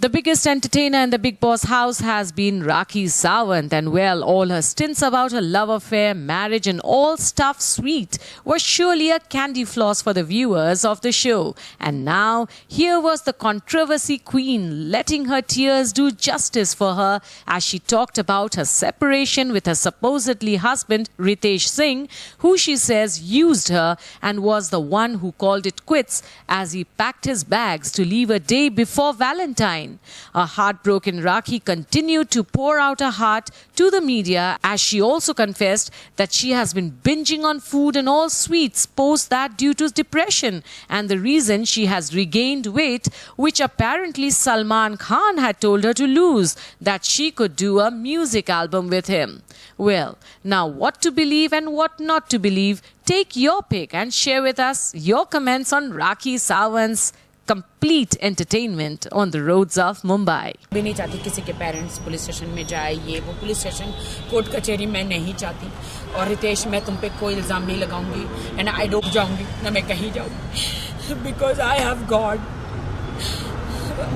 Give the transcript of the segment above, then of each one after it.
The biggest entertainer in the Bigg Boss house has been Rakhi Sawant, and well, all her stints about her love affair, marriage and all stuff sweet were surely a candy floss for the viewers of the show. And now, here was the controversy queen letting her tears do justice for her as she talked about her separation with her supposedly husband Ritesh Singh, who she says used her and was the one who called it quits as he packed his bags to leave a day before Valentine. A heartbroken Rakhi continued to pour out her heart to the media as she also confessed that she has been binging on food and all sweets post that due to depression and the reason she has regained weight, which apparently Salman Khan had told her to lose, that she could do a music album with him. Well, now what to believe and what not to believe, take your pick and share with us your comments on Rakhi Sawant's complete entertainment on the roads of Mumbai. भी नहीं चाहती किसी के parents police station में जाए, ये वो police station court कचहरी मैं नहीं चाहती। और रितेश, मैं तुम पे कोई इल्ज़ाम नहीं लगाऊंगी एंड आई डोंट जाऊंगी ना मैं कहीं जाऊंगी बिकॉज आई हैव गॉड।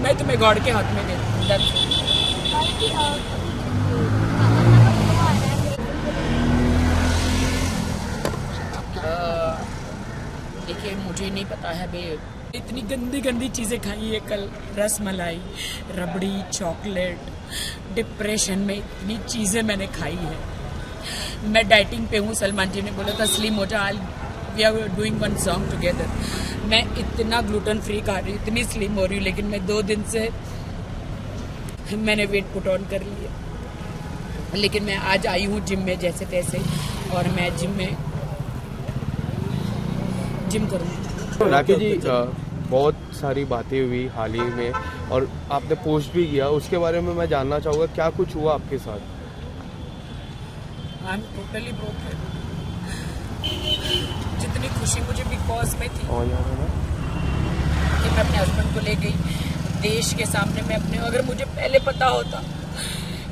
मैं तुम्हें गॉड के हाथ में दे देखिए, मुझे नहीं पता है भी इतनी गंदी गंदी चीज़ें खाई है कल, रस मलाई, रबड़ी, चॉकलेट, डिप्रेशन में इतनी चीज़ें मैंने खाई है। मैं डाइटिंग पे हूँ, सलमान जी ने बोला था स्लिम हो जा, we are doing one song together. मैं इतना ग्लूटेन फ्री खा रही हूँ, इतनी स्लिम हो रही हूँ, लेकिन मैं 2 दिन से मैंने वेट पुट ऑन कर लिया। लेकिन मैं आज आई हूँ जिम में जैसे तैसे, और मैं जिम करूँगी। राखी जी, बहुत सारी बातें हुई हाल ही में और आपने पोस्ट भी किया, उसके बारे में मैं जानना चाहूँगा क्या कुछ हुआ आपके साथ? I am totally broken. जितनी खुशी मुझे बिग बॉस में थी कि मैं अपने हस्बैंड को ले गई देश के सामने, मैं अपने, अगर मुझे पहले पता होता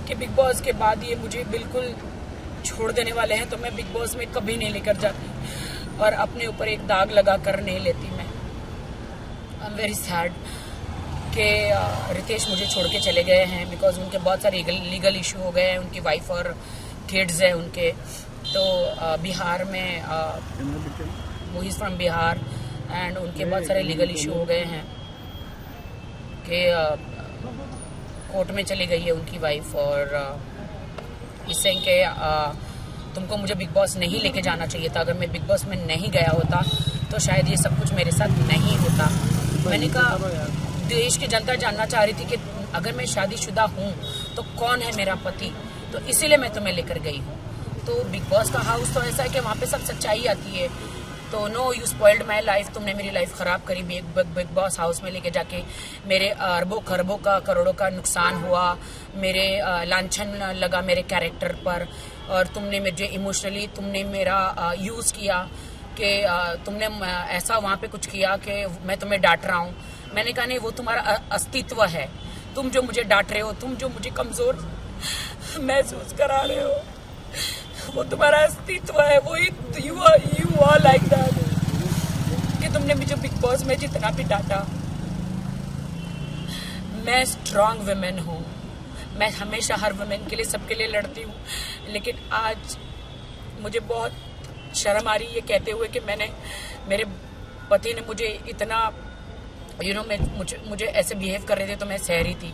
कि बिग बॉस के बाद ये मुझे बिल्कुल छोड़ देने वाले हैं तो मैं बिग बॉस में कभी नहीं लेकर जाती और अपने ऊपर एक दाग लगा कर नहीं लेती। मैं आई एम वेरी सैड कि रितेश मुझे छोड़ के चले गए हैं बिकॉज उनके बहुत सारे लीगल इशू हो गए हैं, उनकी वाइफ और किड्स हैं उनके। तो बिहार में वो इज़ फ्रॉम बिहार एंड उनके बहुत सारे लीगल इशू हो गए हैं कि कोर्ट में चली गई है उनकी वाइफ और इससे कि तुमको मुझे बिग बॉस नहीं लेके जाना चाहिए था। अगर मैं बिग बॉस में नहीं गया होता तो शायद ये सब कुछ मेरे साथ नहीं होता। मैंने कहा देश की जनता जानना चाह रही थी कि अगर मैं शादीशुदा हूँ तो कौन है मेरा पति, तो इसीलिए मैं तुम्हें लेकर गई हूँ। तो बिग बॉस का हाउस तो ऐसा है कि वहाँ पे सब सच्चाई आती है। तो no you spoiled my life, तुमने मेरी लाइफ ख़राब करी बिग बॉस हाउस में लेके जाके। मेरे अरबों खरबों का करोड़ों का नुकसान हुआ, मेरे लांछन लगा मेरे कैरेक्टर पर, और तुमने मुझे इमोशनली तुमने मेरा यूज़ किया कि तुमने ऐसा वहाँ पे कुछ किया कि मैं तुम्हें डांट रहा हूँ। मैंने कहा नहीं, वो तुम्हारा अस्तित्व है, तुम जो मुझे डांट रहे हो, तुम जो मुझे कमज़ोर महसूस करा रहे हो, वो तुम्हारा अस्तित्व है, वो यू आर लाइक दैट कि तुमने मुझे बिग बॉस में जितना भी डांटा। मैं स्ट्रांग वुमेन हूँ, मैं हमेशा हर वुमेन के लिए, सबके लिए लड़ती हूँ, लेकिन आज मुझे बहुत शर्म आ रही है ये कहते हुए कि मेरे पति ने मुझे इतना मुझे ऐसे बिहेव कर रहे थे तो मैं सह रही थी।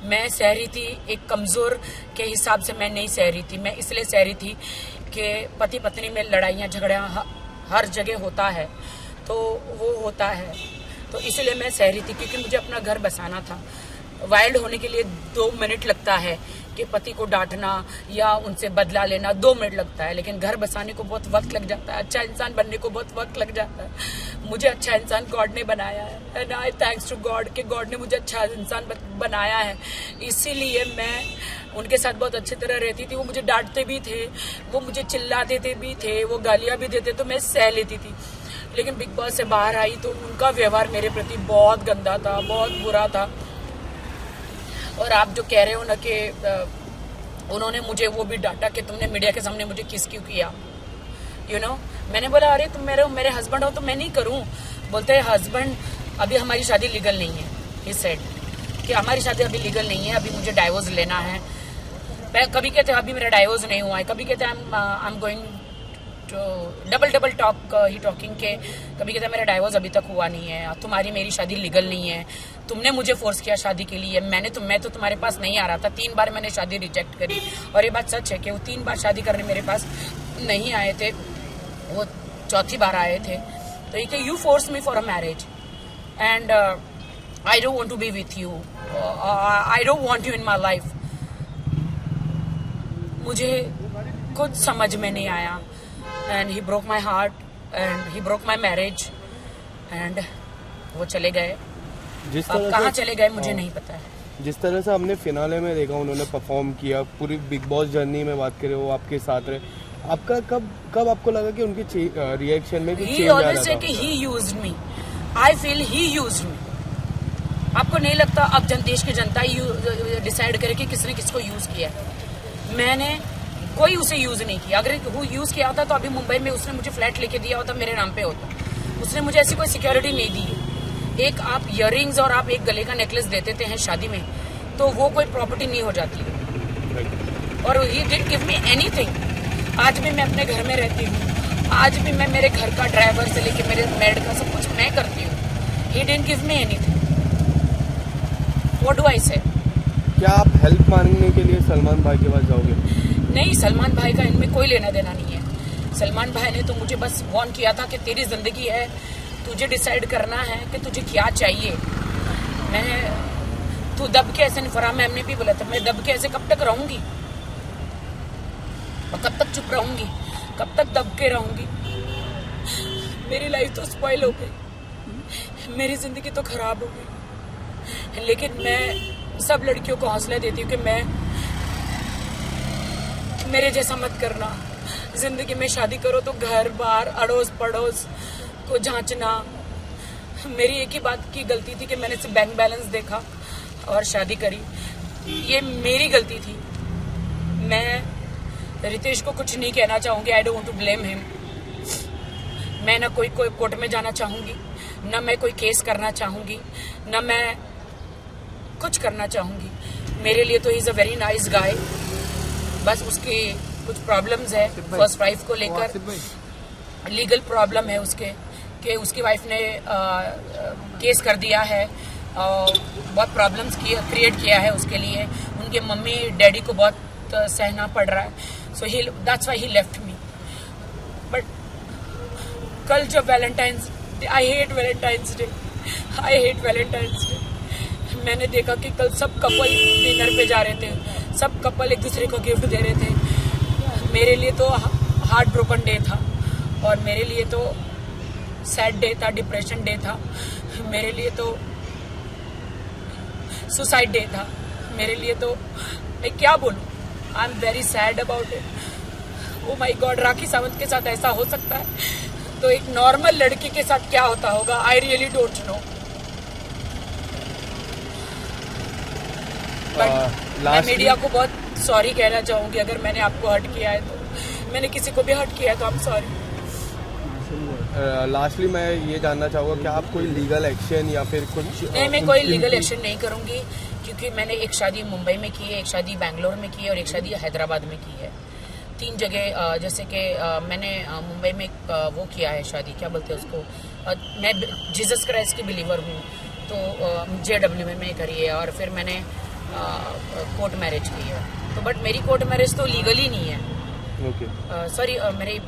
मैं सह रही थी एक कमज़ोर के हिसाब से, मैं नहीं सह रही थी। मैं इसलिए सह रही थी कि पति पत्नी में लड़ाइयाँ झगड़ियाँ हर जगह होता है, तो वो होता है, तो इसलिए मैं सह रही थी क्योंकि मुझे अपना घर बसाना था। वाइल्ड होने के लिए 2 मिनट लगता है कि पति को डांटना या उनसे बदला लेना 2 मिनट लगता है, लेकिन घर बसाने को बहुत वक्त लग जाता है, अच्छा इंसान बनने को बहुत वक्त लग जाता है। मुझे अच्छा इंसान गॉड ने बनाया है and I thanks to God कि गॉड ने मुझे अच्छा इंसान बनाया है। इसीलिए मैं उनके साथ बहुत अच्छी तरह रहती थी। वो मुझे डांटते भी थे, वो मुझे चिल्लाते भी थे, वो गालियाँ भी देते, तो मैं सह लेती थी। लेकिन बिग बॉस से बाहर आई तो उनका व्यवहार मेरे प्रति बहुत गंदा था, बहुत बुरा था। और आप जो कह रहे हो ना कि उन्होंने मुझे वो भी डांटा कि तुमने मीडिया के सामने मुझे किस क्यों किया, मैंने बोला अरे तुम मेरे हस्बैंड हो तो मैं नहीं करूं। बोलते हैं हस्बैंड, अभी हमारी शादी लीगल नहीं है, ही सेड। कि हमारी शादी अभी लीगल नहीं है, अभी मुझे डाइवोर्स लेना है। कभी कहते हैं अभी मेरा डाइवोर्स नहीं हुआ है, कभी कहते हैं I am going to double talk he talking के, कभी कहते हैं मेरा डाइवोर्स अभी तक हुआ नहीं है, तुम्हारी मेरी शादी लीगल नहीं है, तुमने मुझे फोर्स किया शादी के लिए, मैं तो तुम्हारे पास नहीं आ रहा था, 3 बार मैंने शादी रिजेक्ट करी। और ये बात सच है कि वो 3 बार शादी करने मेरे पास नहीं आए थे, वो 4थी बार आए थे। तो ये you force me for a marriage and I don't want to be with you, I don't want you in my life. मुझे कुछ समझ में नहीं आया and he broke my heart and he broke my marriage and वो चले गए। जिस अब तरह कहाँ से चले गए मुझे नहीं पता है। जिस तरह से हमने फिनाले में देखा उन्होंने परफॉर्म किया, पूरी बिग बॉस जर्नी में बात करें वो आपके साथ रहे, आपका कब आपको लगा कि उनके रिएक्शन में कुछ चेंज आ रहा था? कि he used me, I feel he used me. आपको नहीं लगता अब देश की जनता ही डिसाइड करे कि किसने किसको यूज किया? मैंने कोई उसे यूज नहीं किया। अगर वो यूज किया होता तो अभी मुंबई में उसने मुझे फ्लैट लेके दिया होता, मेरे नाम पे होता। उसने मुझे ऐसी कोई सिक्योरिटी नहीं दी। एक आप इयररिंग्स और आप एक गले का नेकलेस दे देते हैं शादी में, तो वो कोई प्रॉपर्टी नहीं हो जाती। और he didn't give me anything. आज भी मैं अपने घर में रहती हूँ, आज भी मैं मेरे घर का ड्राइवर से लेके मेरे मेड का सब कुछ मैं करती हूँ। He didn't give me anything. What do I से? क्या आप हेल्प मांगने के लिए सलमान भाई के पास जाओगे? नहीं, सलमान भाई का इनमें कोई लेना देना नहीं है। सलमान भाई ने तो मुझे बस वार्न किया था कि तेरी जिंदगी है, तुझे डिसाइड करना है कि तुझे क्या चाहिए। तू दब के ऐसे, फरहान मैम ने भी बोला था, मैं दब के ऐसे कब तक रहूंगी और कब तक चुप रहूंगी, कब तक दब के रहूंगी? मेरी लाइफ तो स्पॉइल हो गई, मेरी जिंदगी तो खराब हो गई। लेकिन मैं सब लड़कियों को हौसला देती हूँ कि मेरे जैसा मत करना। जिंदगी में शादी करो तो घर बार अड़ोस पड़ोस को जांचना। मेरी एक ही बात की गलती थी कि मैंने सिर्फ बैंक बैलेंस देखा और शादी करी। ये मेरी गलती थी। मैं रितेश को कुछ नहीं कहना चाहूंगी, I don't want to blame him. मैं ना कोई कोर्ट में जाना चाहूंगी, ना मैं कोई केस करना चाहूंगी, ना मैं कुछ करना चाहूंगी। मेरे लिए तो he is a very nice guy. बस उसकी कुछ प्रॉब्लम्स है फर्स्ट वाइफ को लेकर, लीगल प्रॉब्लम है उसके कि उसकी वाइफ ने केस कर दिया है, बहुत प्रॉब्लम्स क्रिएट किया है उसके लिए। उनके मम्मी डैडी को बहुत सहना पड़ रहा है। So he that's why he left me. But कल जब Valentine's day, I hate Valentine's day, मैंने देखा कि कल सब कपल डिनर पे जा रहे थे, सब कपल एक दूसरे को गिफ्ट दे रहे थे। मेरे लिए तो हार्ट ब्रोकन डे था, और मेरे लिए तो सैड डे था, डिप्रेशन डे था, मेरे लिए तो सुसाइड डे था, मेरे लिए तो मैं क्या बोलूं। I am very sad about it. Oh my god, Rakhi Sawant के साथ ऐसा हो सकता है तो एक नॉर्मल लड़की के साथ क्या होता होगा? I really don't know. मैं मीडिया को बहुत सॉरी कहना चाहूंगी अगर मैंने आपको हर्ट किया है तो। मैंने किसी को भी हर्ट किया है तो आई एम सॉरी। लास्टली मैं ये जानना चाहूँगा कि आप कोई लीगल एक्शन या फिर कुछ? नहीं, मैं कोई लीगल एक्शन नहीं करूंगी, क्योंकि मैंने एक शादी मुंबई में की है, एक शादी बैंगलोर में की है और एक शादी हैदराबाद में की है। 3 जगह, जैसे कि मैंने मुंबई में वो किया है शादी, क्या बोलते हैं उसको, मैं जीसस क्राइस्ट की बिलीवर हूँ, तो JW में करी है। और फिर मैंने कोर्ट मैरिज की है। तो बट मेरी कोर्ट मैरिज तो लीगली नहीं है। सॉरी, मेरी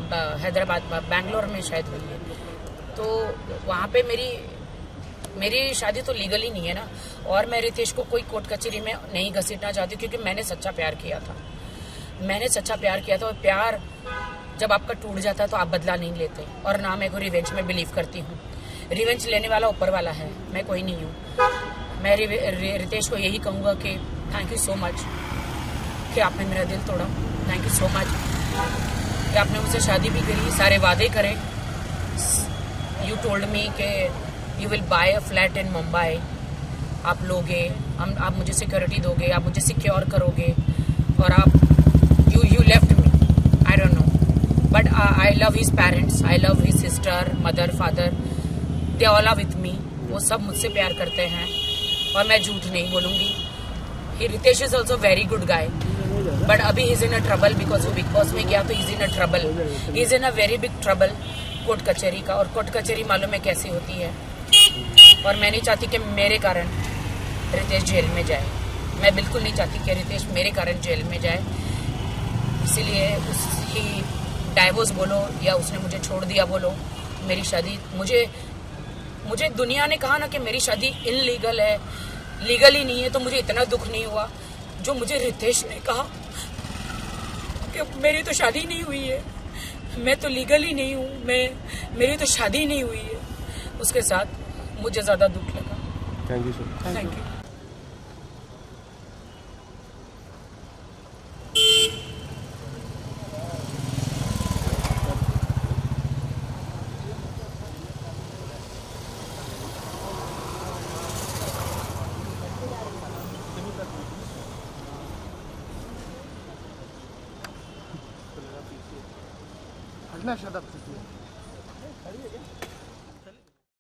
हैदराबाद बैंगलोर में शायद हुई है, तो वहाँ पे मेरी शादी तो लीगली नहीं है ना। और मैं रितेश को कोई कोर्ट कचहरी में नहीं घसीटना चाहती, क्योंकि मैंने सच्चा प्यार किया था। और प्यार जब आपका टूट जाता है तो आप बदला नहीं लेते। और ना मैं को रिवेंज में बिलीव करती हूँ। रिवेंज लेने वाला ऊपर वाला है, मैं कोई नहीं हूँ। मैं रितेश को यही कहूँगा कि थैंक यू सो मच कि आपने मेरा दिल तोड़ा। थैंक यू सो मच कि आपने मुझसे शादी भी करी, सारे वादे करे। यू टोल्ड मी कि you will buy a flat in Mumbai, आप लोगे, आप मुझे सिक्योरिटी दोगे, आप मुझे सिक्योर करोगे, और आप you left me. I don't know, but I love his parents, I love his sister, mother, father, they all are with me. वो सब मुझसे प्यार करते हैं। और मैं झूठ नहीं बोलूंगी। Ritesh is also very good guy, but अभी is in a trouble because वो बिग बॉस में गया तो is in a trouble, is in a very big trouble court कचहरी का। और कोर्ट कचहरी मालूम है कैसी होती है, और मैं नहीं चाहती कि मेरे कारण रितेश जेल में जाए। मैं बिल्कुल नहीं चाहती कि रितेश मेरे कारण जेल में जाए। इसीलिए उसकी डाइवोर्स बोलो या उसने मुझे छोड़ दिया बोलो, मेरी शादी मुझे दुनिया ने कहा ना कि मेरी शादी इनलीगल है, लीगल ही नहीं है, तो मुझे इतना दुख नहीं हुआ। जो मुझे रितेश ने कहा कि मेरी तो शादी नहीं हुई है, मैं तो लीगल ही नहीं हूँ, मेरी तो शादी नहीं हुई है, उसके साथ मुझे ज़्यादा दुख लगा। Thank you sir. Thank you. हटना शट अप।